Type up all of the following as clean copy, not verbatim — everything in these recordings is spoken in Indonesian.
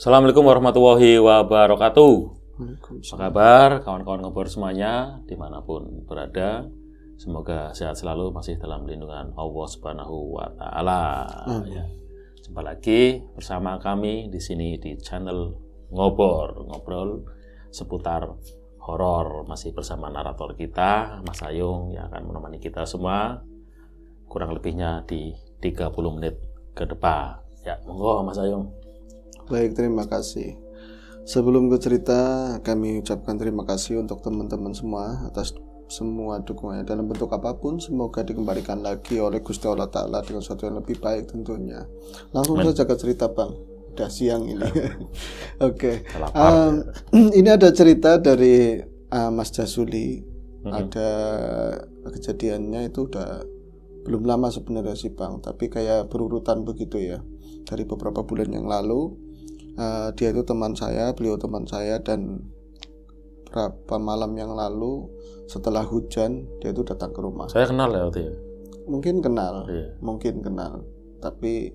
Assalamualaikum warahmatullahi wabarakatuh. Apa Waalaikumsalam. kabar kawan-kawan ngobrol semuanya dimanapun berada? Semoga sehat selalu, masih dalam lindungan Allah Subhanahu wa Ta'ala. Ya. Jumpa lagi bersama kami di sini di channel ngobrol seputar horor, masih bersama narator kita Mas Ayung yang akan menemani kita semua kurang lebihnya di 30 menit ke depan. Ya, monggo Mas Ayung. Baik, terima kasih. Sebelum ke cerita, kami ucapkan terima kasih untuk teman-teman semua atas semua dukungannya dalam bentuk apapun. Semoga dikembalikan lagi oleh Gusti Allah Ta'ala dengan sesuatu yang lebih baik tentunya. Langsung saja ke cerita, Bang. Udah siang ini. Oke. Ini ada cerita dari Mas Jasuli. Ada kejadiannya itu udah belum lama sebenarnya sih, Bang, tapi kayak berurutan begitu ya. Dari beberapa bulan yang lalu. Dia itu teman saya, beliau teman saya, dan berapa malam yang lalu setelah hujan dia itu datang ke rumah. Saya kenal ya waktu ya. Mungkin kenal, Iya. mungkin kenal, tapi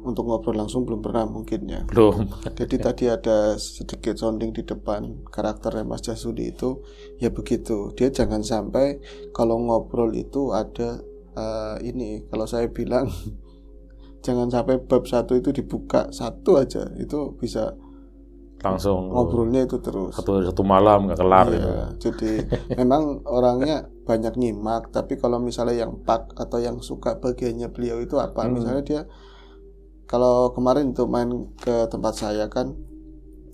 untuk ngobrol langsung belum pernah mungkin ya. Belum. Jadi tadi ada sedikit sounding di depan karakternya Mas Jasuli itu ya begitu. Dia jangan sampai kalau ngobrol itu ada ini, kalau saya bilang jangan sampai bab satu itu dibuka satu aja, itu bisa Langsung ngobrolnya itu terus satu malam nggak kelar iya, gitu. jadi memang orangnya banyak nyimak, tapi kalau misalnya yang pak atau yang suka bagiannya beliau itu apa, misalnya dia kalau kemarin untuk main ke tempat saya kan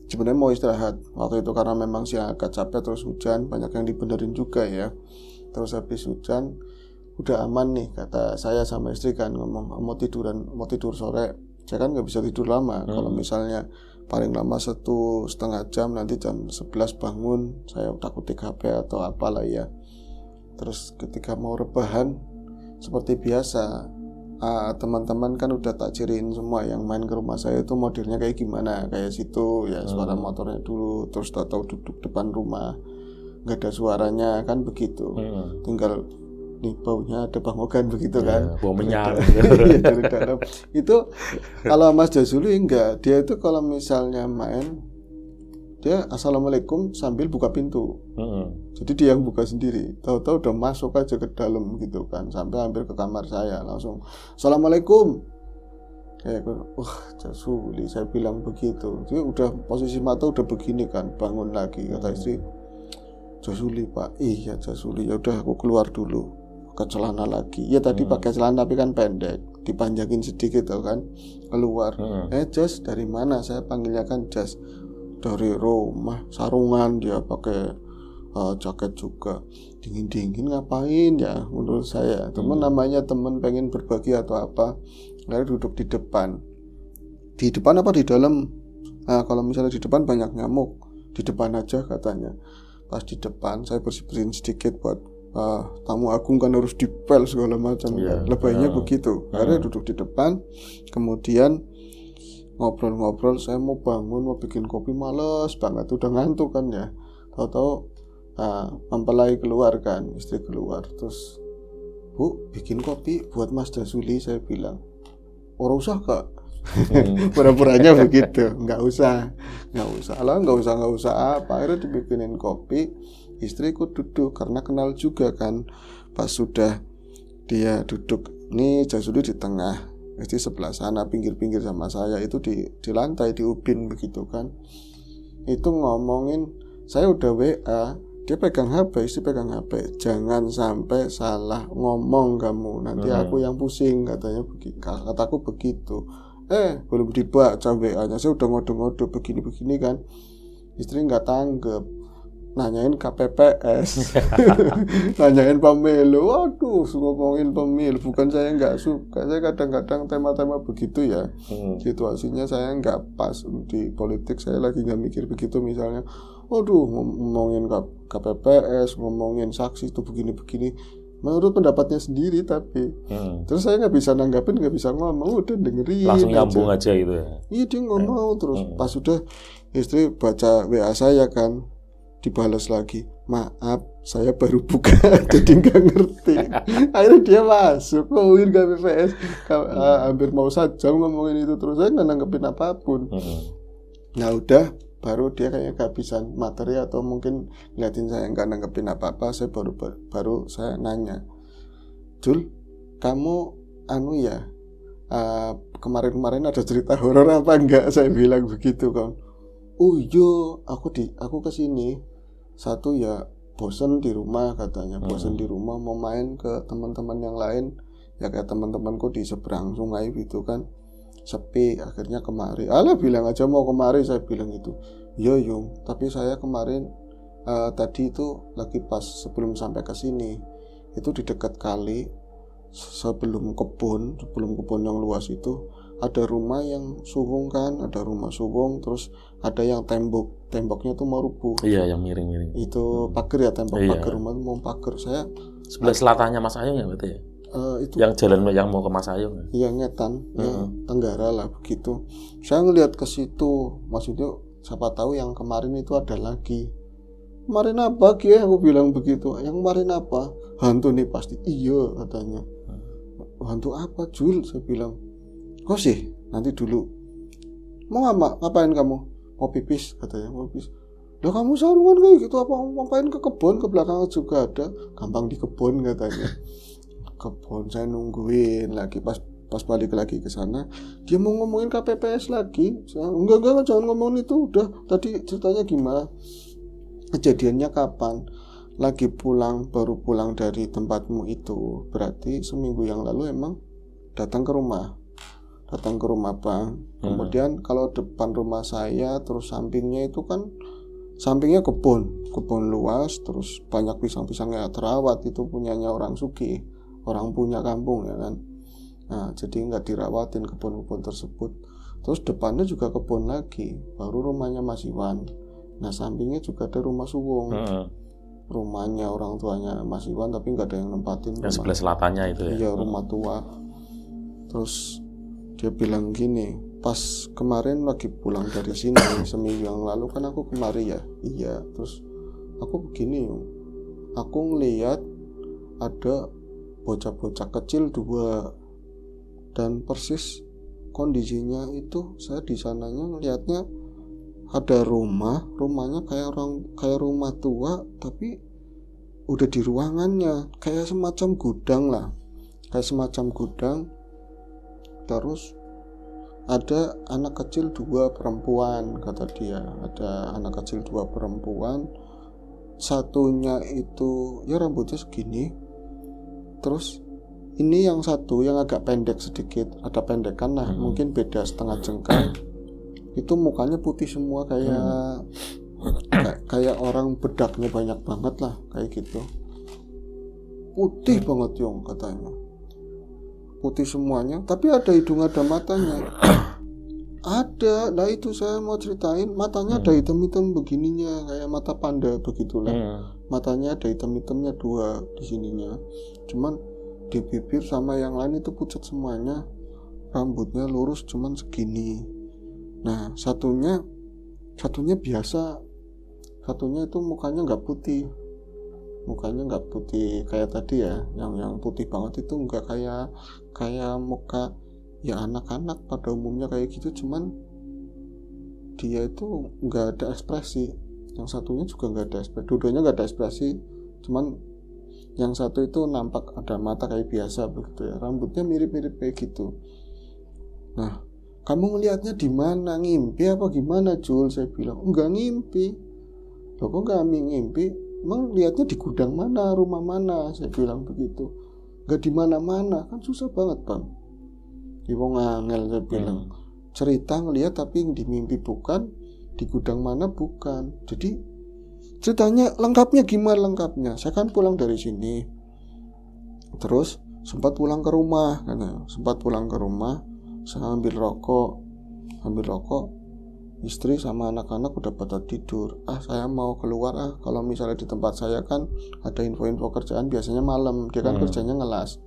sebenarnya mau istirahat waktu itu karena memang siang agak capek, terus hujan, banyak yang dibenerin juga ya. Terus habis hujan udah aman nih, kata saya sama istri kan ngomong mau tidur sore. Saya kan nggak bisa tidur lama. Kalau misalnya paling lama 1,5 jam, nanti jam 11 bangun, saya takut HP atau apalah ya. Terus ketika mau rebahan seperti biasa, teman-teman kan udah tak ciriin semua yang main ke rumah saya itu modelnya kayak gimana, kayak situ ya, suara motornya dulu, terus tahu duduk depan rumah nggak ada suaranya kan begitu. Tinggal nih baunya ada Bang Ogan begitu kan, Bau menyan. Iya, dari dalam. Itu kalau Mas Jasuli enggak, dia itu kalau misalnya main dia assalamualaikum sambil buka pintu. Jadi dia yang buka sendiri, tahu-tahu udah masuk aja ke dalam gitu kan, sampai hampir ke kamar saya langsung assalamualaikum. Kayak Jasuli, saya bilang begitu. Dia udah posisi mata udah begini kan, bangun lagi, kata istri, Jasuli Pak, iya Jasuli, ya udah aku keluar dulu ke celana lagi. Ya tadi pakai celana tapi kan pendek, dipanjangin sedikit tuh kan, keluar. Jas dari mana? Saya panggilnya kan Jas. Dari rumah, sarungan dia pakai jaket juga. Dingin ngapain ya menurut saya. Temen namanya temen pengen berbagi atau apa. Lalu duduk di depan. Di depan apa di dalam? Kalau misalnya di depan banyak nyamuk, di depan aja katanya. Pas di depan saya bersihin sedikit buat tamu agung kan harus dipel segala macam kan. Lebaynya begitu. Akhirnya duduk di depan, kemudian ngobrol-ngobrol. Saya mau bangun, mau bikin kopi, males banget, udah ngantuk kan ya. Tahu-tahu mempelai keluar kan, istri keluar, terus Bu bikin kopi buat Mas Jasuli, saya bilang orang usah Kak. Pura-puranya begitu, nggak usah lah, nggak usah apa. Akhirnya dibikinin kopi, istriku duduk karena kenal juga kan. Pas sudah dia duduk nih, Jasuli di tengah, istri sebelah sana, pinggir-pinggir sama saya itu di lantai, di ubin begitu kan. Itu ngomongin, saya udah WA, dia pegang HP, istri pegang HP, jangan sampai salah ngomong kamu, nanti aku yang pusing, katanya begitu. Kataku begitu. Belum dibaca WA-nya, saya udah ngode-ngode begini-begini kan. Istri nggak tanggap, nanyain KPPS, nanyain pemilu. Waduh, ngomongin pemilu, bukan saya nggak suka. Saya kadang-kadang tema-tema begitu ya, situasinya saya nggak pas di politik. Saya lagi nggak mikir begitu. Misalnya, waduh, ngomongin KPPS, ngomongin saksi itu begini-begini. Menurut pendapatnya sendiri, tapi terus saya nggak bisa nanggapin, nggak bisa ngomong, udah dengerin Langsung nyambung aja gitu ya. Iya, dia ngomong terus. Pas sudah istri baca WA saya kan, dibalas lagi, maaf saya baru buka jadi nggak ngerti. Akhirnya dia masuk ngomongin KPPS, hampir mau sajam ngomongin itu terus. Saya nggak nanggepin apapun. Nah udah, baru dia kayak kehabisan materi atau mungkin ngeliatin saya nggak nanggepin apa-apa. Saya baru saya nanya, Jul, kamu anu ya, kemarin-kemarin ada cerita horor apa enggak? Saya bilang begitu kan. Oh iya, aku kesini. Satu ya bosen di rumah katanya, bosen di rumah mau main ke teman-teman yang lain. Ya kayak teman-temanku di seberang sungai gitu kan, sepi, akhirnya kemari. Alah bilang aja mau kemari, saya bilang gitu. Iya Yung, tapi saya kemarin tadi itu lagi pas sebelum sampai ke sini, itu di dekat kali sebelum kebun yang luas itu ada rumah yang sunggung kan, ada rumah sunggung, terus ada yang temboknya tuh mau rubuh. Iya, yang miring-miring. Itu pagar ya, tembok pagar rumah mau pagar. Saya sebelah selatannya Mas Ayung ya berarti ya? Itu yang jalan yang mau ke Mas Ayung. Iya, Ngetan, ya, Tenggara lah begitu. Saya ngelihat ke situ, maksudnya siapa tahu yang kemarin itu ada lagi. Kemarin apa Ki? Aku bilang begitu. Yang kemarin apa? Hantu nih pasti. Iya katanya. Hantu apa Jul? Saya bilang. Kok sih? Nanti dulu. Mau ngapain kamu? Mau pipis katanya. Mau pipis. Lah kamu sarungan kayak gitu apa? Ngapain ke kebun? Ke belakang juga ada. Gampang di kebun katanya. Kebun, saya nungguin lagi pas balik lagi ke sana, dia mau ngomongin KPPS lagi. Enggak, jangan ngomongin itu, udah tadi ceritanya gimana, kejadiannya kapan, lagi pulang, baru pulang dari tempatmu itu, berarti seminggu yang lalu emang datang ke rumah Bang. Kemudian kalau depan rumah saya, terus sampingnya itu kan, sampingnya kebun luas, terus banyak pisang-pisangnya terawat, itu punyanya orang sugih, orang punya kampung ya kan. Nah jadi nggak dirawatin kebun-kebun tersebut. Terus depannya juga kebun lagi, baru rumahnya Mas Iwan. Nah sampingnya juga ada rumah suwung, rumahnya orang tuanya Mas Iwan, tapi nggak ada yang nempatin. Yang sebelah selatannya itu ya? Iya, rumah tua. Terus dia bilang gini, pas kemarin lagi pulang dari sini seminggu yang lalu kan aku kemari ya. Iya, terus aku begini, aku ngeliat ada bocah-bocah kecil 2, dan persis kondisinya itu saya di sananya ngelihatnya ada rumahnya kayak rumah tua, tapi udah di ruangannya kayak semacam gudang. Terus ada anak kecil 2 perempuan, kata dia, ada anak kecil 2 perempuan, satunya itu ya rambutnya segini. Terus ini yang satu yang agak pendek sedikit, ada pendekan lah, mungkin beda setengah jengkal. Itu mukanya putih semua, kayak orang bedaknya banyak banget lah, kayak gitu. Putih banget Yung katanya. Putih semuanya, tapi ada hidung, ada matanya. Ada, nah itu saya mau ceritain, matanya ada hitam-hitam begininya, kayak mata panda begitulah. Matanya ada hitam-hitamnya 2 di sininya. Cuman di bibir sama yang lain itu pucat semuanya. Rambutnya lurus cuman segini. Nah, satunya biasa. Satunya itu mukanya nggak putih. Mukanya nggak putih kayak tadi ya. Yang putih banget itu nggak kayak muka ya anak-anak pada umumnya kayak gitu, cuman dia itu nggak ada ekspresi. Yang satunya juga nggak ada ekspresi, dua-duanya nggak ada ekspresi, cuman yang satu itu nampak ada mata kayak biasa begitu ya, rambutnya mirip-mirip kayak gitu. Nah, kamu ngelihatnya di mana? Ngimpi apa gimana Jul? Saya bilang enggak ngimpi. Loh kok nggak ngimpi? Emang lihatnya di gudang mana, rumah mana? Saya bilang begitu. Nggak di mana-mana, kan susah banget Bang. Ibu ngangel, saya bilang. Cerita ngelihat tapi di mimpi bukan, di gudang mana bukan. Jadi ceritanya lengkapnya gimana lengkapnya? Saya kan pulang dari sini, terus sempat pulang ke rumah, saya ambil rokok, istri sama anak-anak udah pada tidur. Saya mau keluar kalau misalnya di tempat saya kan ada info-info kerjaan biasanya malam, dia kan kerjanya ngelas.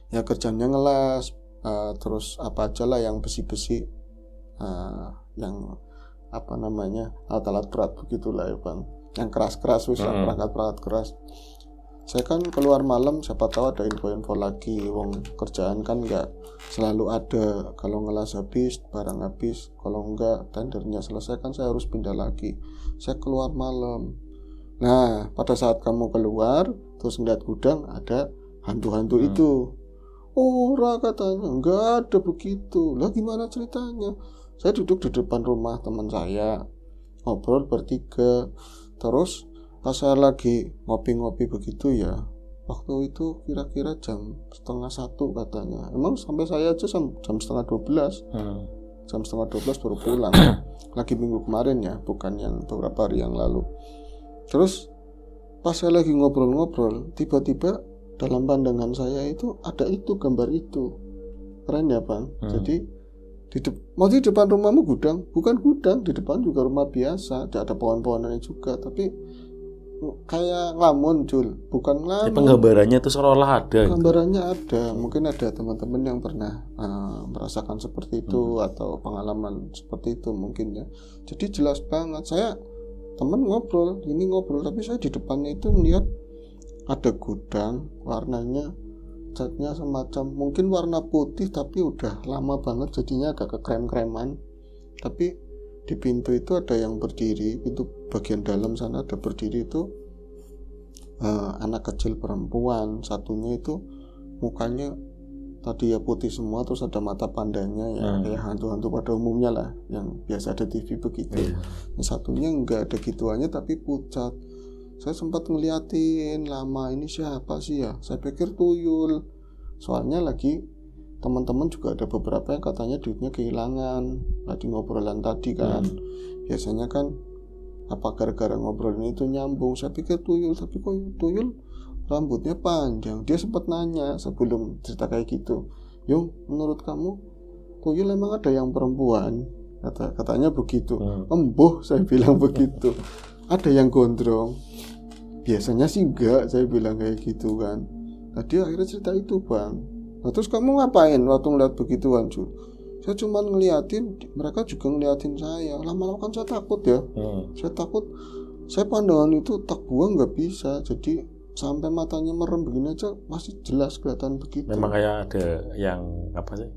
Ya kerjanya ngelas, terus apa aja lah yang besi-besi, yang apa namanya alat-alat berat begitulah ya Bang, yang keras-keras, perangkat-perangkat keras. saya kan keluar malam, siapa tahu ada info-info lagi. Wong kerjaan kan nggak selalu ada. Kalau ngelas habis, barang habis. Kalau enggak, tendernya selesai kan saya harus pindah lagi. Saya keluar malam. Nah, pada saat kamu keluar, terus ngeliat gudang, ada hantu-hantu itu. Ora katanya, enggak ada begitu. Lah gimana ceritanya? Saya duduk di depan rumah teman saya, ngobrol bertiga. Terus pas saya lagi ngopi-ngopi begitu ya, waktu itu kira-kira jam 12:30 katanya. Emang sampai saya aja jam 11:30. Jam 11:30 baru pulang. Lagi minggu kemarin ya, bukan yang beberapa hari yang lalu. Terus pas saya lagi ngobrol-ngobrol, tiba-tiba dalam pandangan saya itu ada itu, gambar itu. Keren ya Bang. Jadi di depan rumahmu gudang, bukan gudang, di depan juga rumah biasa, ada pohon-pohonannya juga, tapi kayak ngelamun Jul, bukan ngelamun. Penggambarannya itu seolah-olah ada. Gambarannya ada, mungkin ada teman-teman yang pernah merasakan seperti itu atau pengalaman seperti itu mungkin ya. Jadi jelas banget, saya teman ngobrol, tapi saya di depannya itu melihat ada gudang, warnanya catnya semacam mungkin warna putih tapi udah lama banget jadinya agak kekrem-kreman. Tapi di pintu itu ada yang berdiri, pintu bagian dalam sana ada berdiri itu anak kecil perempuan, satunya itu mukanya tadi ya putih semua, terus ada mata pandanya ya kayak hantu-hantu pada umumnya lah yang biasa ada TV begitu. Yang satunya enggak ada gituannya tapi pucat. Saya sempat ngeliatin lama, ini siapa sih ya? Saya pikir tuyul. Soalnya lagi teman-teman juga ada beberapa yang katanya duitnya kehilangan. Lagi ngobrolan tadi kan. Biasanya kan apa gara-gara ngobrolin itu nyambung. Saya pikir tuyul, tapi kok tuyul rambutnya panjang. Dia sempat nanya sebelum cerita kayak gitu. Yung, menurut kamu tuyul emang ada yang perempuan? Katanya begitu. Embuh, saya bilang begitu. Ada yang gondrong? Biasanya sih enggak, saya bilang kayak gitu kan. Nah dia akhirnya cerita itu Bang. Nah terus kamu ngapain waktu ngeliat begituan Jul? Saya cuma ngeliatin, mereka juga ngeliatin saya. Lama-lama kan saya takut ya. Saya takut, saya pandangan itu tak buang nggak bisa. Jadi sampai matanya merem begini aja masih jelas kelihatan begitu. Memang kayak ada yang apa sih?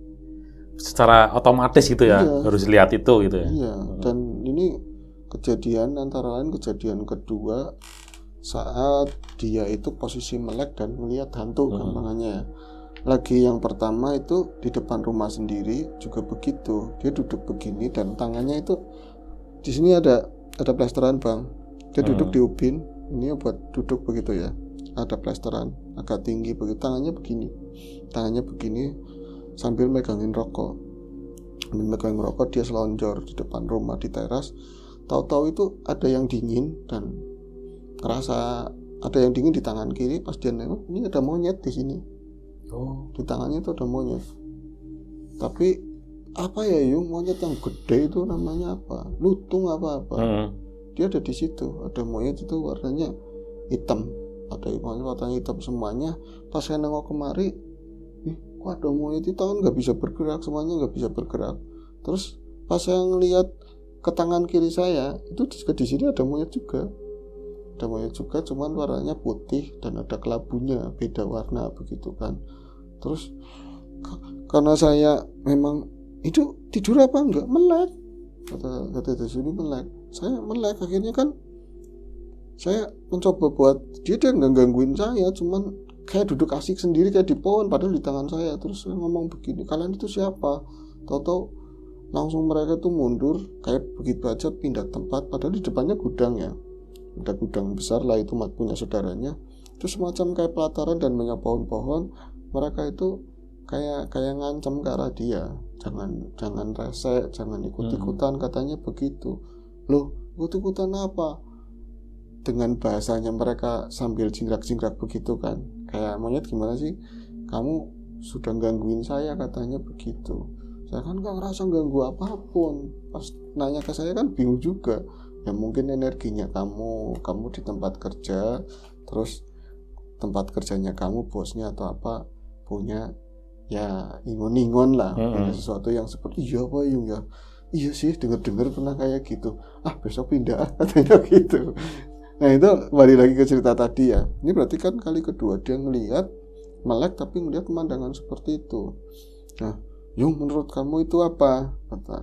Secara otomatis gitu ya, harus lihat itu gitu ya. Iya, dan ini kejadian antara lain kejadian kedua saat dia itu posisi melek dan melihat hantu gampangannya. Lagi yang pertama itu di depan rumah sendiri juga begitu. Dia duduk begini dan tangannya itu di sini ada plesteran Bang. Dia duduk di ubin, ini buat duduk begitu ya. Ada plesteran agak tinggi begitu, tangannya begini sambil megangin rokok. Dia selonjor di depan rumah di teras. Tahu-tahu itu ada yang dingin dan ngerasa ada yang dingin di tangan kiri. Pas dia nengok, ini ada monyet di sini. Di tangannya itu ada monyet. Tapi apa ya Yung, monyet yang gede itu namanya apa? Lutung apa-apa. Dia ada di situ. Ada monyet itu warnanya hitam. Ada monyet warnanya hitam semuanya. Pas saya nengok kemari, kok ada monyet itu kan nggak bisa bergerak, semuanya nggak bisa bergerak. Terus pas saya ngelihat ke tangan kiri saya, itu juga di sini ada monyet juga. Ada monyet juga, cuman warnanya putih dan ada kelabunya, beda warna begitu kan. Terus karena saya memang itu tidur apa enggak, melek, kata di sini melek. Saya melek, akhirnya kan saya mencoba buat dia nggak gangguin saya, cuman kayak duduk asik sendiri kayak di pohon padahal di tangan saya. Terus saya ngomong begini, kalian itu siapa? Tahu-tahu langsung mereka tuh mundur kayak begitu aja, pindah tempat, padahal di depannya gudang ya. Ada gudang besar lah itu punya saudaranya. Terus semacam kayak pelataran dan banyak pohon-pohon. Mereka itu kayak ngancam ke arah dia. Jangan rese, jangan ikut-ikutan, katanya begitu. Loh, ikut-ikutan apa? Dengan bahasanya mereka sambil jingkrak-jingkrak begitu kan. Kayak monyet, gimana sih? Kamu sudah gangguin saya, katanya begitu. Saya kan gak ngerasa ganggu apapun. Pas nanya ke saya kan bingung juga. Ya mungkin energinya kamu di tempat kerja, terus tempat kerjanya kamu, bosnya atau apa, punya ya ingon-ingon lah, punya sesuatu yang seperti iya apa Yung ya, iya sih dengar-dengar pernah kayak gitu, besok pindah katanya gitu. Nah itu balik lagi ke cerita tadi ya. Ini berarti kan kali kedua dia ngelihat melek tapi ngelihat pemandangan seperti itu. Nah, Yung, menurut kamu itu apa?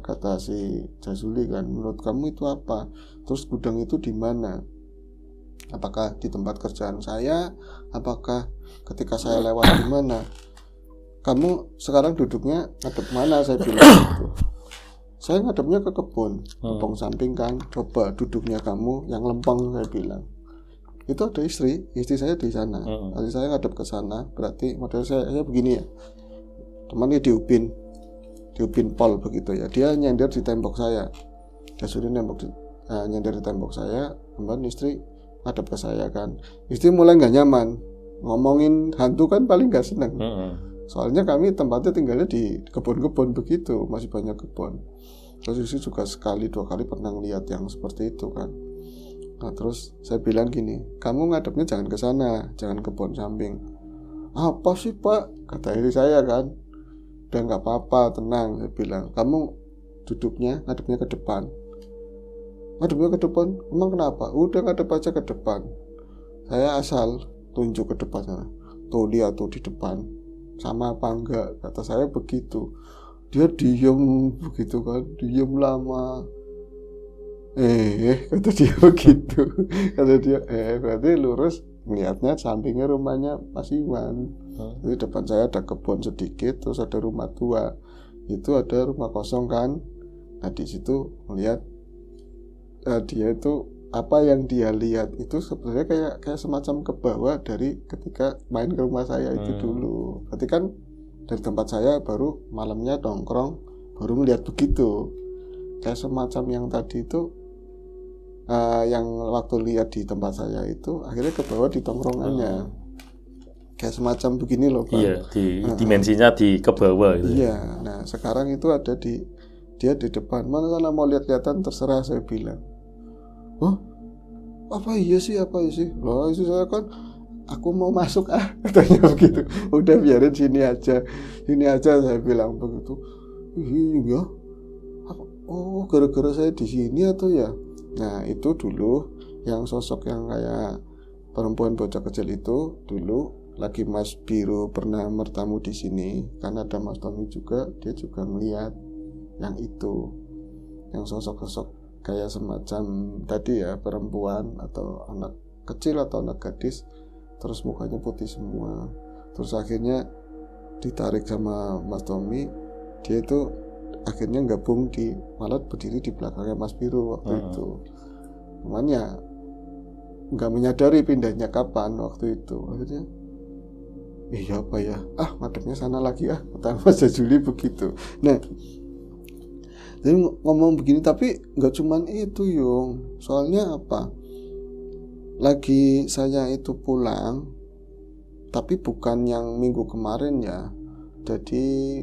Kata si Jazuli kan, menurut kamu itu apa? Terus gudang itu di mana? Apakah di tempat kerjaan saya? Apakah ketika saya lewat di mana? Kamu sekarang duduknya ngadep mana? Saya bilang gitu. Saya ngadepnya ke kebun samping kan. Coba duduknya kamu yang lempeng, saya bilang. Itu ada istri saya di sana. Jadi saya ngadep ke sana, berarti model saya begini ya. Temannya di Upin Pol begitu ya. Dia nyender di tembok saya. Dia sudah nyender di tembok saya, kemudian istri ngadep ke saya kan. Istri mulai nggak nyaman. Ngomongin hantu kan paling nggak seneng. Soalnya kami tempatnya tinggalnya di kebun-kebun begitu, masih banyak kebun. Terus istri juga sekali 2 kali pernah lihat yang seperti itu kan. Nah terus saya bilang gini, kamu ngadepnya jangan ke sana, jangan kebun samping. Apa sih Pak? Kata istri saya kan. Udah nggak apa-apa, tenang, saya bilang. Kamu duduknya ngadepnya ke depan. Ngadepnya ke depan? Emang kenapa? Udah ngadep aja ke depan. Saya asal tunjuk ke depan sana. Tuh lihat tuh di depan. Sama apa enggak? Kata saya begitu. Dia diem begitu kan, diem lama. Kata dia begitu. Kata dia, berarti lurus melihatnya sampingnya rumahnya Mas Iwan. Jadi depan saya ada kebun sedikit, terus ada rumah tua. Itu ada rumah kosong kan. Nah di situ melihat dia itu apa yang dia lihat itu sebenarnya kayak semacam ke bawah dari ketika main ke rumah saya itu dulu. Berarti kan dari tempat saya baru malamnya nongkrong, baru melihat begitu. Kayak semacam yang tadi itu yang waktu lihat di tempat saya itu akhirnya ke bawah di tongkrongannya. Kayak semacam begini loh Pak. Iya, dimensinya di ke bawah gitu. Iya, nah sekarang itu ada dia di depan. Mana sana mau lihat-lihatan terserah, saya bilang. Oh, apa iya sih? Loh, itu saya kan aku mau masuk katanya begitu. Udah biarin sini aja saya bilang begitu. Iya. Oh, gara-gara saya di sini atau ya? Nah, itu dulu yang sosok yang kayak perempuan bocah kecil itu dulu lagi Mas Biro pernah bertamu di sini. Karena ada Mas Tommy juga, dia juga melihat yang itu. Yang sosok-sosok kayak semacam tadi ya, perempuan atau anak kecil atau anak gadis, terus mukanya putih semua. Terus akhirnya ditarik sama Mas Tommy, dia itu akhirnya gabung malah berdiri di belakangnya Mas Biro waktu itu. Cuman ya nggak menyadari pindahnya kapan waktu itu. Akhirnya iya apa ya, madepnya sana lagi kata Mas Jazuli begitu. Nah jadi ngomong begini, tapi nggak cuman itu Yung. Soalnya apa, lagi saya itu pulang, tapi bukan yang minggu kemarin ya. Jadi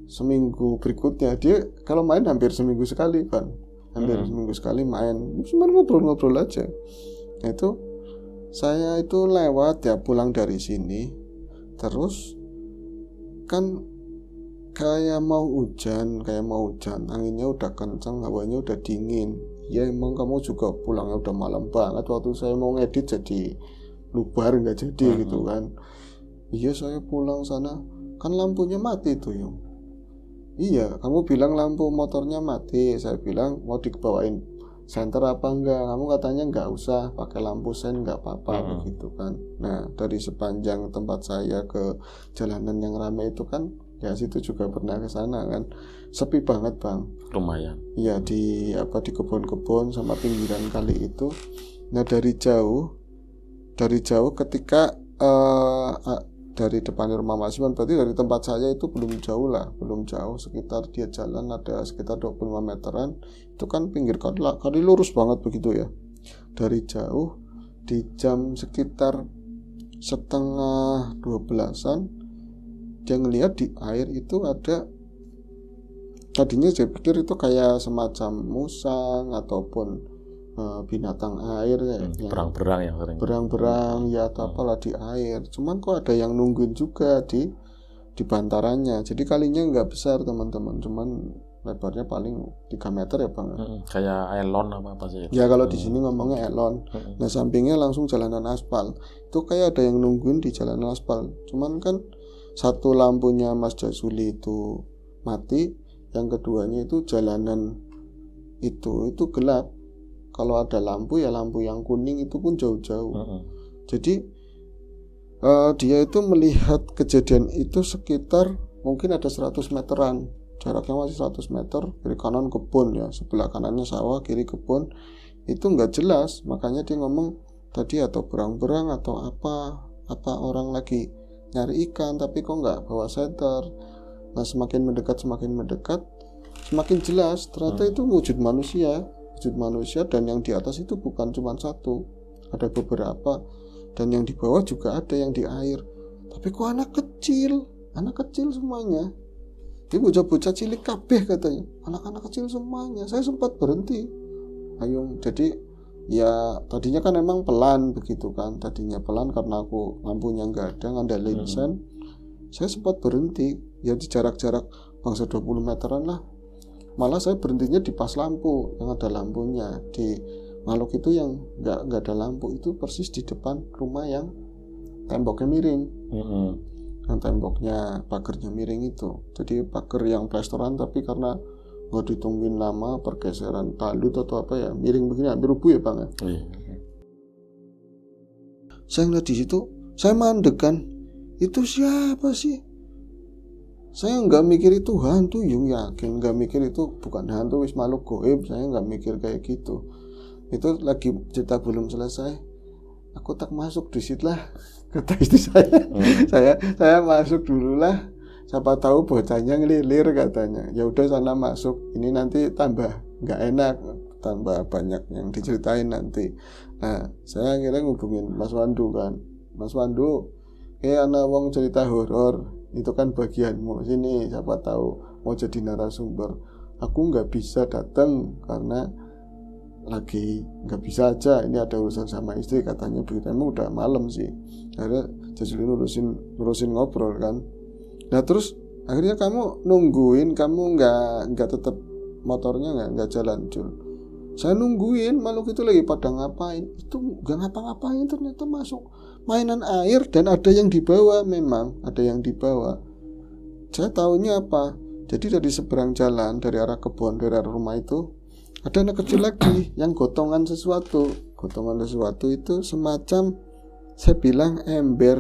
seminggu berikutnya dia kalau main hampir seminggu sekali kan, seminggu sekali main, cuma ngobrol-ngobrol aja. Nah, itu saya itu lewat ya pulang dari sini, terus kan kayak mau hujan, anginnya udah kencang, hawanya udah dingin. Ya emang kamu juga pulangnya udah malam banget, waktu saya mau ngedit jadi lubar nggak jadi gitu kan. Iya saya pulang sana kan lampunya mati tuh Yung. Iya, kamu bilang lampu motornya mati. Saya bilang mau dibawain senter apa enggak? Kamu katanya enggak usah pakai lampu sen, enggak apa-apa begitu kan. Nah, dari sepanjang tempat saya ke jalanan yang ramai itu kan, ya situ juga pernah ke sana kan. Sepi banget, Bang. Lumayan. Iya, di kebun-kebun sama pinggiran kali itu. Nah, dari jauh ketika dari depan rumah Mas Iwan, berarti dari tempat saya itu belum jauh, sekitar dia jalan ada sekitar 25 meteran, itu kan pinggir kali lurus banget begitu ya. Dari jauh di jam sekitar 11:30 dia ngelihat di air itu ada, tadinya saya pikir itu kayak semacam musang ataupun binatang air berang-berang yang sering berang-berang ya atau apalah di air. Cuman kok ada yang nungguin juga di bantarannya. Jadi kalinya nggak besar teman-teman, cuman lebarnya paling 3 meter ya Bang. Kayak elon apa sih? Ya kalau di sini ngomongnya elon. Nah sampingnya langsung jalanan aspal. Itu kayak ada yang nungguin di jalanan aspal. Cuman kan satu lampunya Mas Jazuli itu mati, yang keduanya itu jalanan itu gelap. Kalau ada lampu ya lampu yang kuning itu pun jauh-jauh. Jadi dia itu melihat kejadian itu sekitar mungkin ada 100 meteran. Jaraknya masih 100 meter, kiri kanan kebun ya, sebelah kanannya sawah, kiri kebun. Itu nggak jelas, makanya dia ngomong tadi atau berang-berang atau apa orang lagi nyari ikan tapi kok nggak bawa senter. Nah semakin mendekat semakin jelas ternyata itu wujud manusia, dan yang di atas itu bukan cuma satu, ada beberapa, dan yang di bawah juga ada yang di air. Tapi kok anak kecil semuanya. Dia bocah-bocah cilik kabeh katanya, anak-anak kecil semuanya. Saya sempat berhenti. Jadi ya tadinya kan emang pelan begitu kan, tadinya pelan karena aku lampunya nggak ada, ngandalin sen. Saya sempat berhenti ya di jarak-jarak bangsa 20 meteran lah. Malah saya berhentinya di pas lampu yang ada lampunya. Di makhluk itu yang nggak ada lampu itu persis di depan rumah yang temboknya miring. Yang temboknya pagarnya miring itu. Jadi pagar yang plesteran tapi karena nggak ditungguin lama, pergeseran talut atau apa ya, miring begini hampir rubuh ya Bang ya. Saya ngeliat di situ, saya mandek kan, itu siapa sih? Saya nggak mikir itu hantu, yakin nggak mikir itu bukan hantu, wis makhluk goib. Saya nggak mikir kayak gitu. Itu lagi cerita belum selesai, aku tak masuk di situ lah, kata istri saya. Saya masuk dulu lah, siapa tahu bocahnya ngelilir katanya. Ya udah sana masuk, ini nanti tambah nggak enak, tambah banyak yang diceritain nanti. Nah saya akhirnya ngubungin Mas Wandu kan, Mas Wandu, anak wong cerita horor itu kan bagianmu, sini siapa tahu mau jadi narasumber. Aku nggak bisa datang karena lagi nggak bisa aja, ini ada urusan sama istri katanya begitu. Emang udah malam sih, akhirnya Jazuli nurusin ngobrol kan. Nah terus akhirnya kamu nungguin, kamu nggak tetap motornya nggak jalan Jul. Saya nungguin makhluk itu lagi pada ngapain, itu nggak ngapa-ngapain, ternyata masuk mainan air dan ada yang dibawa, memang ada yang dibawa. Saya tahunya apa, jadi dari seberang jalan, dari arah kebun, dari arah rumah itu ada anak kecil lagi yang gotongan sesuatu itu semacam, saya bilang ember,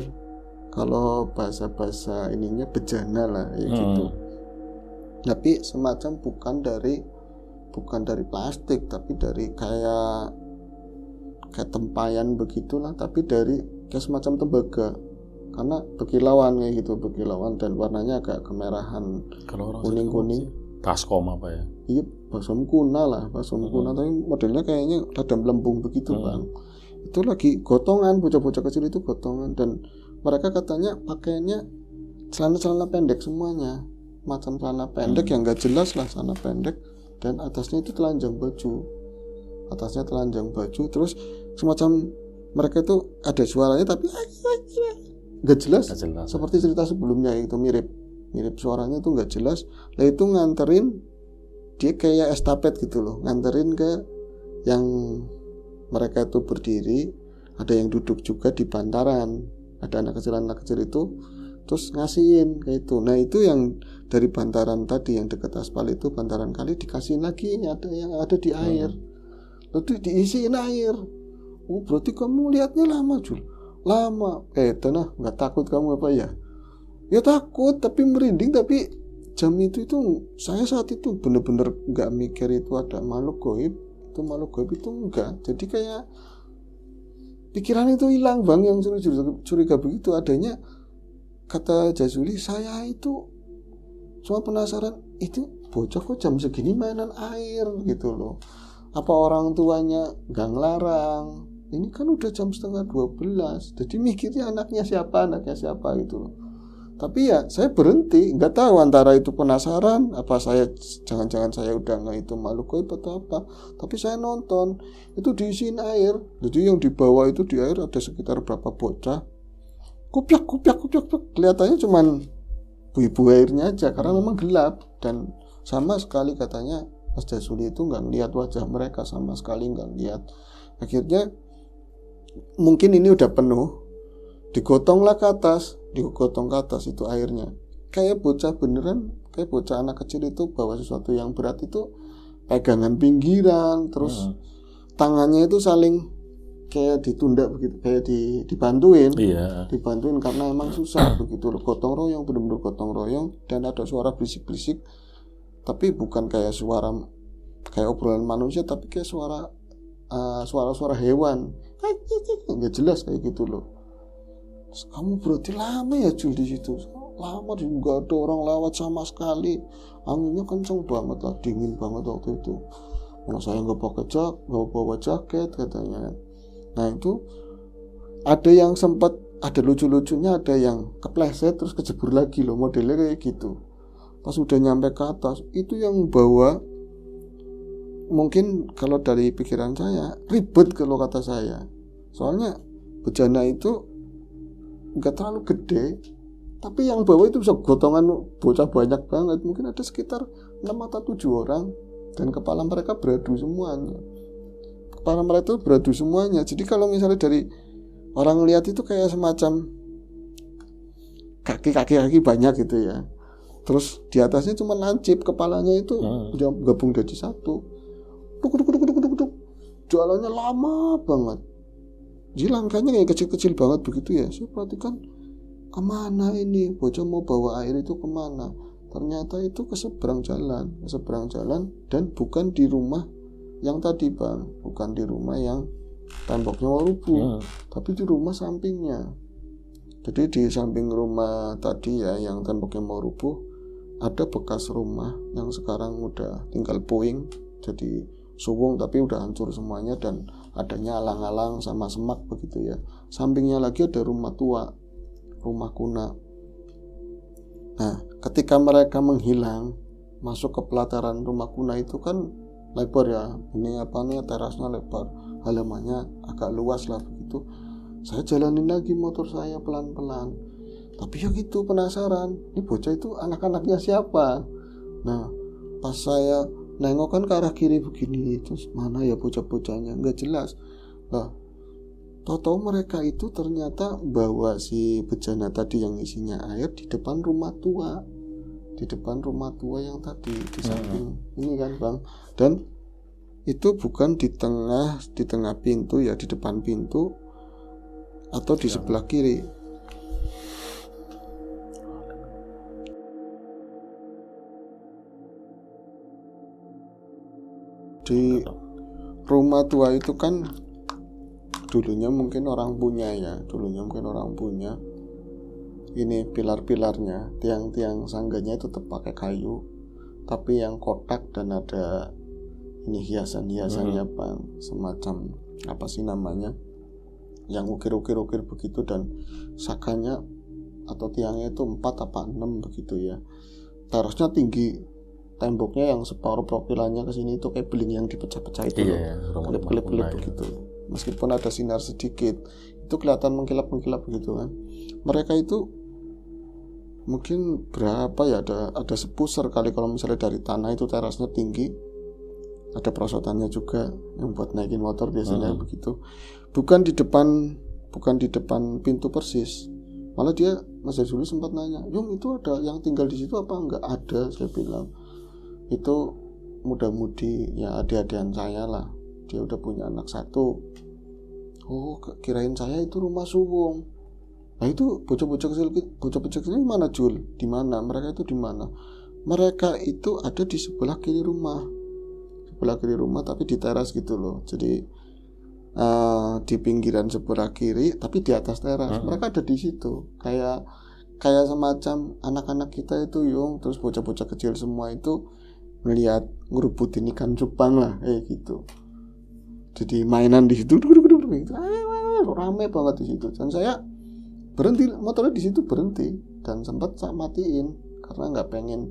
kalau bahasa ininya bejana lah ya gitu. Tapi semacam bukan dari plastik, tapi dari kayak tempayan begitulah, tapi dari kayak semacam tembaga, karena berkilauan kayak gitu, berkilauan dan warnanya agak kemerahan, kuning-kuning. Baskom apa ya? Iya, baskom kuna lah, tapi modelnya kayaknya rada melembung begitu Bang. Itu lagi gotongan, bocah-bocah kecil itu gotongan, dan mereka katanya pakaiannya celana pendek semuanya, macam celana pendek yang nggak jelas lah, celana pendek, dan atasnya itu telanjang baju, terus semacam mereka itu ada suaranya tapi nggak jelas, seperti cerita sebelumnya itu mirip suaranya tuh nggak jelas. Lah itu nganterin dia kayak estafet gitu loh, nganterin ke yang mereka itu berdiri, ada yang duduk juga di bantaran, ada anak kecil itu terus ngasihin kayak itu. Nah itu yang dari bantaran tadi yang dekat aspal itu, bantaran kali dikasihin lagi, ada yang ada di air, lalu diisiin air. Oh berarti kamu lihatnya lama Jul? Lama. Tanah nggak takut kamu apa ya? Ya takut, tapi merinding. Tapi jam itu saya saat itu bener-bener nggak mikir itu ada makhluk goib. Itu makhluk goib itu enggak. Jadi kayak pikiran itu hilang Bang, yang curiga begitu adanya. Kata Jazuli, saya itu cuma penasaran, itu bocah kok jam segini mainan air gitu loh. Apa orang tuanya nggak ngelarang? Ini kan udah jam 11:30. Jadi mikirnya anaknya siapa gitu loh. Tapi ya saya berhenti, nggak tahu antara itu penasaran, apa jangan-jangan saya udah nggak itu makhluk goib atau apa. Tapi saya nonton itu diisiin air. Jadi yang di bawah itu di air ada sekitar berapa bocah, kuplak, kelihatannya cuman buih-buih airnya aja karena memang gelap, dan sama sekali katanya Mas Jasuli itu nggak ngelihat wajah mereka, sama sekali nggak ngelihat. Akhirnya mungkin ini udah penuh, digotong ke atas itu airnya. Kayak bocah beneran, kayak bocah anak kecil itu bawa sesuatu yang berat itu pegangan pinggiran, terus tangannya itu saling kayak ditunda begitu, kayak dibantuin, dibantuin karena emang susah begitu loh. Gotong royong, bener-bener gotong royong, dan ada suara berisik-berisik, tapi bukan kayak suara kayak obrolan manusia, tapi kayak suara hewan, nggak jelas kayak gitu loh. Kamu berarti lama ya Jul di situ? Lama, nggak ada orang lewat sama sekali. Anginnya kenceng banget lah, dingin banget waktu itu. Kalau saya nggak bawa jaket katanya. Nah itu ada yang sempat ada lucu-lucunya, ada yang kepleset terus kejebur lagi loh, modelnya kayak gitu. Pas udah nyampe ke atas itu yang bawa, mungkin kalau dari pikiran saya ribet kalau kata saya. Soalnya bejana itu nggak terlalu gede, tapi yang bawa itu bisa gotongan bocah banyak banget, mungkin ada sekitar 6 atau 7 orang, dan kepala mereka beradu semuanya. Jadi kalau misalnya dari orang lihat itu kayak semacam kaki banyak gitu ya, terus di atasnya cuma lancip, kepalanya itu gabung jadi satu. Duk. Jalannya lama banget. Jadi langkahnya kayak kecil-kecil banget begitu ya. Saya perhatikan, kemana ini bocah mau bawa air itu kemana? Ternyata itu ke seberang jalan, dan bukan di rumah yang tadi Bang, bukan di rumah yang temboknya mau rubuh, tapi di rumah sampingnya. Jadi di samping rumah tadi ya yang temboknya mau rubuh, ada bekas rumah yang sekarang udah tinggal puing, jadi suwung tapi udah hancur semuanya, dan adanya alang-alang sama semak begitu ya. Sampingnya lagi ada rumah tua, rumah kuna. Nah, ketika mereka menghilang masuk ke pelataran rumah kuna itu kan lebar ya, ini terasnya lebar, halamannya agak luas lah begitu. Saya jalanin lagi motor saya pelan-pelan, tapi ya gitu penasaran, ini bocah itu anak-anaknya siapa. Nah, pas saya nengok kan ke arah kiri begini, terus mana ya bocah-bocahnya, nggak jelas lah. Tahu-tahu mereka itu ternyata bawa si bejana tadi yang isinya air di depan rumah tua, yang tadi di samping ini kan Bang. Dan itu bukan di tengah pintu ya, di depan pintu atau di sebelah kiri. Di rumah tua itu kan dulunya mungkin orang punya. Ini pilar-pilarnya, tiang-tiang sangganya itu tetap pakai kayu, tapi yang kotak dan ada ini hiasan-hiasannya Bang, semacam apa sih namanya, yang ukir-ukir begitu, dan sakanya atau tiangnya itu 4 apa 6 begitu ya. Terusnya tinggi, temboknya yang separuh profilannya ke sini itu kayak beling yang dipecah-pecah itu kelip-kelip begitu. Meskipun ada sinar sedikit, itu kelihatan mengkilap begitu kan. Mereka itu mungkin berapa ya, ada sepuser kali kalau misalnya dari tanah itu terasnya tinggi, ada perosotannya juga yang buat naikin motor biasanya begitu. Bukan di depan pintu persis. Malah dia, Mas Jasuli sempat nanya, Yung itu ada yang tinggal di situ apa enggak? Ada, saya bilang. Itu muda-mudi ya, adik-adikan saya lah, dia udah punya anak 1. Oh, kirain saya itu rumah suwung. Nah itu bocah-bocah kecil mana Jul? Di mana? Mereka itu di mana? Mereka itu ada di sebelah kiri rumah, tapi di teras gitu loh. Jadi di pinggiran sebelah kiri, tapi di atas teras. Mereka ada di situ, kayak semacam anak-anak kita itu Yung, terus bocah-bocah kecil semua itu melihat ngerubutin ikan cupang lah kayak gitu. Jadi mainan di situ, gitu. Rame banget di situ. Dan saya berhenti motornya di situ, dan sempat saya matiin karena nggak pengen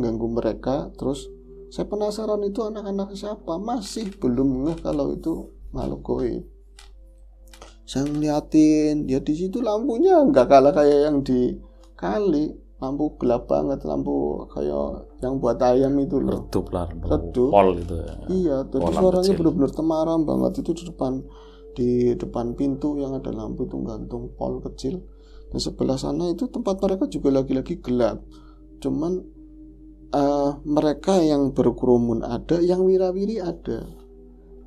ganggu mereka. Terus saya penasaran itu anak-anak siapa, masih belum ngeh kalau itu makhluk goib. Saya ngeliatin, ya di situ lampunya nggak kalah kayak yang di kali, lampu gelap banget, lampu kayak yang buat ayam itu loh. Redup lah, Redup. pol itu ya. Iya, jadi Pol suaranya kecil. benar-benar temaram banget itu di depan pintu yang ada lampu itu gantung pol kecil. Dan sebelah sana itu tempat mereka juga lagi-lagi gelap. Cuman mereka yang berkerumun ada, yang wirawiri ada.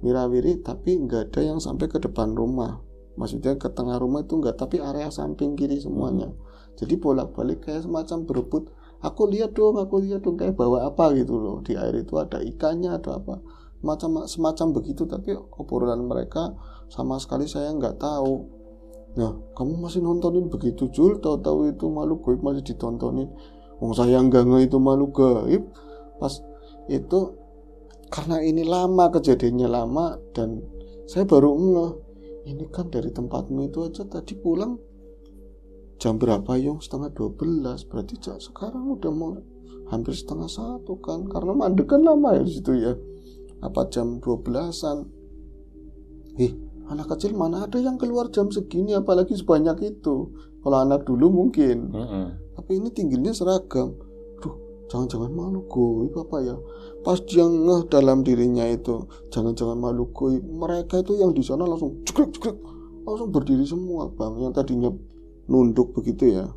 Wirawiri tapi nggak ada yang sampai ke depan rumah. Maksudnya ke tengah rumah itu enggak, tapi area samping kiri semuanya. Jadi bolak-balik kayak semacam berebut. Aku lihat dong, kayak bawa apa gitu loh. Di air itu ada ikannya, ada apa. Semacam begitu, tapi obrolan mereka sama sekali saya nggak tahu. Nah, kamu masih nontonin begitu, Jul? Tahu-tahu itu makhluk gaib masih ditontonin. Wong saya nggak nge itu makhluk gaib. Pas itu karena ini lama, kejadiannya lama, dan saya baru ngeh. Ini kan dari tempatmu itu aja tadi pulang jam berapa Yung? 11:30. Berarti sekarang udah mau hampir 12:30 kan? Karena mandek kan lama ya di situ ya. Apa jam 12-an? Anak kecil mana ada yang keluar jam segini, apalagi sebanyak itu. Kalau anak dulu mungkin. Tapi ini tingginya seragam. Jangan-jangan makhluk gaib apa ya? Pas dia ngeh dalam dirinya itu, jangan-jangan makhluk gaib. Mereka itu yang di sana langsung cekrek, langsung berdiri semua, Bang. Yang tadinya nunduk begitu ya.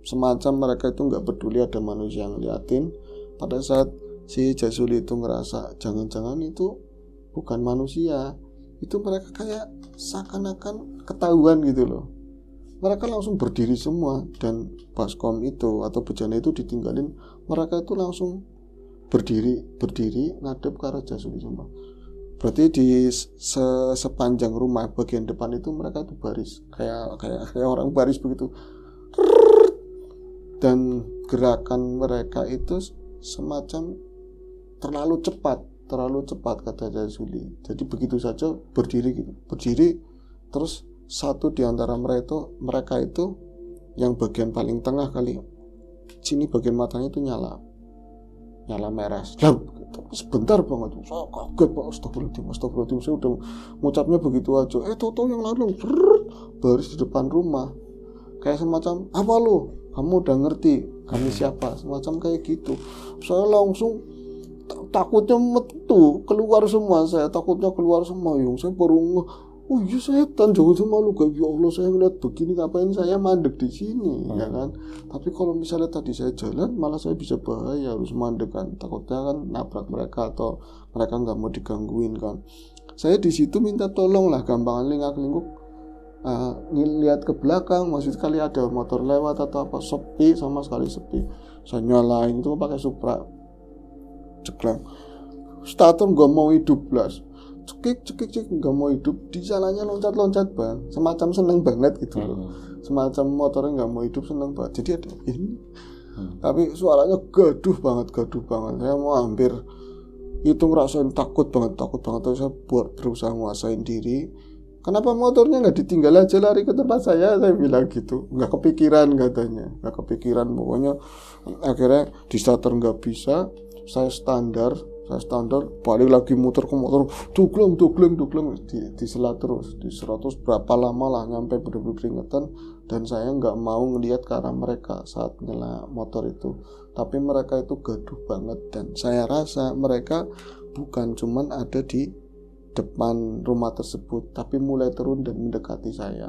Semacam mereka itu nggak peduli ada manusia yang liatin. Pada saat si Jasuli itu ngerasa jangan-jangan itu bukan manusia, itu mereka kayak seakan-akan ketahuan gitu loh. Mereka langsung berdiri semua, dan baskom itu atau bejana itu ditinggalin. Mereka itu langsung berdiri ngadep ke arah Jasuli semua. Berarti di sepanjang rumah bagian depan itu mereka itu baris kayak orang baris begitu. Dan gerakan mereka itu semacam terlalu cepat kata Jasuli. Jadi begitu saja berdiri terus satu di antara mereka itu yang bagian paling tengah kali sini bagian matanya itu nyala merah. Sebentar banget saya kaget, Pak. Astagfirullahaladzim, saya udah ngucapnya begitu aja. Tahu-tahu yang lalu baris di depan rumah kayak semacam apa lo, kamu udah ngerti kami siapa, semacam kayak gitu. Saya langsung takutnya metu keluar semua, saya Yung. Saya baru oh iya setan, jauh sama lu gak, ya Allah saya ngeliat begini, ngapain saya mandek di sini, ya kan. Tapi kalau misalnya tadi saya jalan malah saya bisa bahaya, harus mandek kan, takutnya kan nabrak mereka atau mereka nggak mau digangguin kan. Saya di situ minta tolong lah, gampangan lingak-lingkuk ngeliat ke belakang, maksud kali ada motor lewat atau apa, sepi, sama sekali sepi. Saya nyalain itu pakai Supra, cekleng, starter nggak mau hidup belas. Cekik nggak mau hidup, di jalannya loncat Bang, semacam seneng banget gitu loh. Semacam motornya nggak mau hidup, seneng banget. Jadi ada ini tapi suaranya gaduh banget. Saya mau hampir itu ngerasain takut banget. Terus saya berusaha nguasain diri. Kenapa motornya nggak ditinggal aja lari ke tempat saya bilang gitu. Nggak kepikiran katanya, pokoknya akhirnya di starter nggak bisa. Saya standar balik lagi muter ke motor, dugleng disela terus berapa lama lah nyampe bener-bener keringetan. Dan saya nggak mau ngelihat ke arah mereka saat nyala motor itu, tapi mereka itu gaduh banget. Dan saya rasa mereka bukan cuman ada di depan rumah tersebut, tapi mulai turun dan mendekati saya.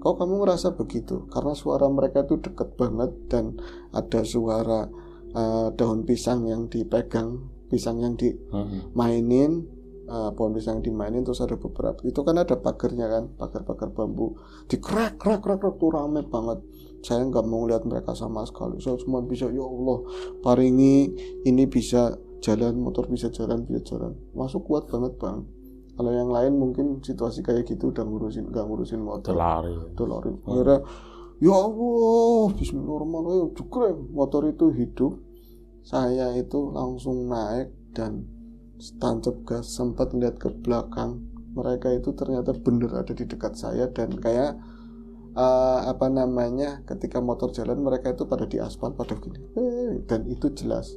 Kok kamu ngerasa begitu? Karena suara mereka itu deket banget, dan ada suara daun pisang yang dipegang, pisang yang dimainin, pohon pisang dimainin. Terus ada beberapa, itu kan ada pagarnya kan, pagar bambu dikrek tuh rame banget. Saya nggak mau lihat mereka sama sekali. Saya cuma bisa, ya Allah paringi ini bisa jalan, motor bisa jalan. Masuk kuat banget Bang. Kalau yang lain mungkin situasi kayak gitu udah nggak ngurusin motor, lari. Akhirnya ya Allah, bismillahirrahmanirrahim, cukrek, motor itu hidup. Saya itu langsung naik dan tancap gas, sempat lihat ke belakang. Mereka itu ternyata bener ada di dekat saya, dan kayak ketika motor jalan mereka itu pada di aspal pada gini, dan itu jelas.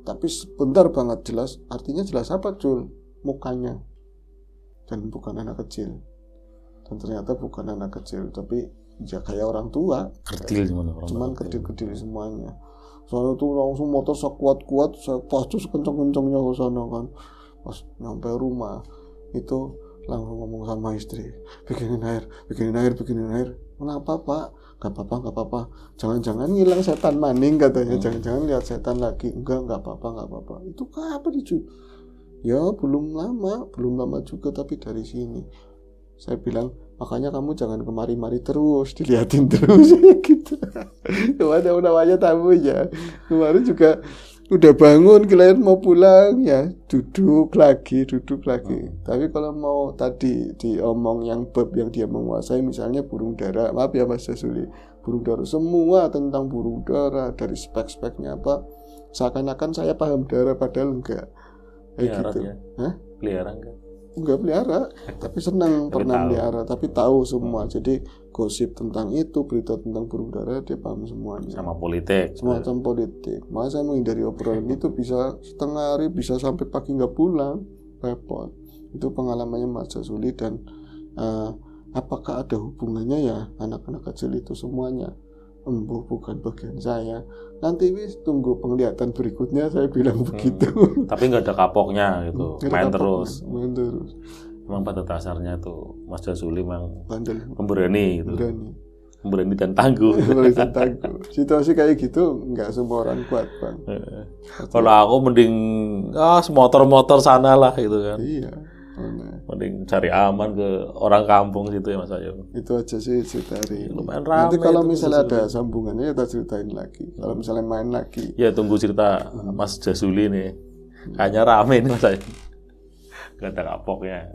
Tapi sebentar banget jelas. Artinya jelas apa Jul? Mukanya. Dan bukan anak kecil. Dan ternyata bukan anak kecil, tapi ya kayak orang tua. Kerdil gimana orang? Cuman kerdil-kerdil semuanya. Soalnya tuh langsung motor sekuat-kuat, saya pacu sekencang-kencangnya ke sana kan. Pas nyampe rumah itu langsung ngomong sama istri, bikinin air. Kenapa Pak? Gak apa-apa. Jangan-jangan ngilang setan maning katanya. Jangan-jangan lihat setan lagi. Enggak apa-apa. Itu kapan itu? Ya belum lama juga, tapi dari sini. Saya bilang, makanya kamu jangan kemari-mari terus, dilihatin terus gitu. Ada namanya tamunya. Kemarin juga udah bangun, kalian mau pulang ya duduk lagi. Tapi kalau mau tadi diomong yang bab yang dia menguasai, misalnya burung dara, maaf ya Mas Jasuli, burung dara, semua tentang burung dara dari spek-speknya apa, seakan-akan saya paham dara padahal enggak. Pelihara gitu. ya? Hah? Pelihara enggak? Enggak pelihara, tapi senang pernah pelihara, tapi tahu semua. Jadi gosip tentang itu, berita tentang burung dara dia paham semuanya. Sama politik. Semacam politik. Makanya saya menghindari obrolan itu, bisa setengah hari, bisa sampai pagi nggak pulang, repot. Itu pengalamannya Mas Jasuli. Dan apakah ada hubungannya ya anak-anak kecil itu semuanya? Bukan bagian saya. Nanti tunggu penglihatan berikutnya, saya bilang begitu. Tapi nggak ada kapoknya gitu, main terus. Memang pada dasarnya tuh Mas Jasuli memang bandel, pemberani gitu. Pemberani dan tangguh. Situasi kayak gitu nggak semua orang kuat, Bang. Kalau aku mending motor sana lah gitu kan. Iya. Mending cari aman ke orang kampung gitu ya Mas Ayu. Itu aja sih cerita hari ini. Lumayan ramai. Nanti kalau misalnya ada sambungannya kita ceritain lagi. Kalau misalnya main lagi. Ya tunggu cerita Mas Jasuli nih. Kayaknya rame nih Mas Ayu. Gak ada kapoknya.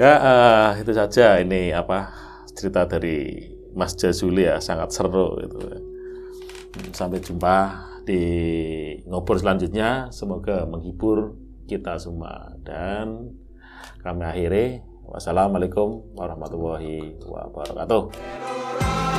Ya itu saja ini cerita dari Mas Jasuli ya, sangat seru gitu. Sampai jumpa di ngobrol selanjutnya. Semoga menghibur kita semua, dan kami akhiri. Wassalamualaikum warahmatullahi wabarakatuh.